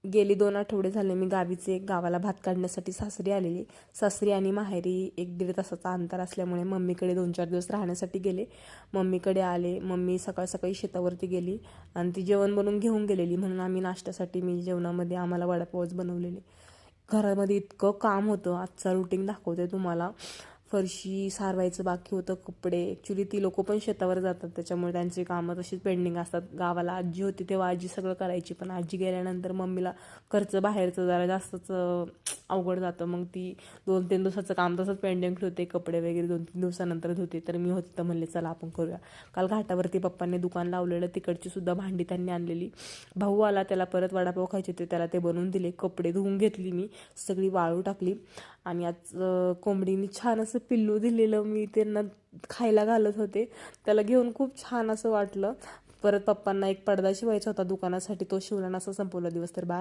गेली 2 आठवडे झाले मी गावीचे गावाला भात काढण्यासाठी सासरी आलेली. सासरी आणि माहेरी 1-1.5 तासाचा अंतर असल्यामुळे मम्मीकडे 2-4 दिवस राहण्यासाठी गेले. मम्मीकडे आले. मम्मी सकाळ सकाळी शेतावरती गेली आणि ती जेवण बनवून घेऊन गेलेली, म्हणून आम्ही नाश्त्यासाठी मी जेवणामध्ये आम्हाला वडापावच बनवलेले. घरामध्ये इतकं काम होतं. आजचा रुटीन दाखवते तुम्हाला. फरशी सारवायचं बाकी होतं, कपडे. ॲक्च्युली ती लोकं पण शेतावर जातात, त्याच्यामुळे त्यांची कामं तशीच पेंडिंग असतात. गावाला आजी होती तेव्हा आजी सगळं करायची, पण आजी गेल्यानंतर मम्मीला घरचं बाहेरचं जरा जास्तच अवघड जातं. मग ती 2-3 दिवसाचं काम तसंच पेंडिंग ठेवते. कपडे वगैरे 2-3 दिवसानंतर धुते. तर मी होते तर म्हणले चला आपण करूया. काल घाटावरती पप्पांनी दुकान लावलेलं, तिकडची सुद्धा भांडी त्यांनी आणलेली. भाऊ आला, त्याला परत वडापाव खायचे होते, त्याला ते बनवून दिले. कपडे धुवून घेतली मी, सगळी वाळू टाकली. आणि आज कोंबडीने छान असं पिल्लू दिलेलं, मी त्यांना खायला घालत होते. त्याला घेऊन खूप छान असं वाटलं. परत पप्पांना एक पडदा शिवायचा होता दुकानासाठी, तो शिवला नसा संपवला दिवस. तर बाय.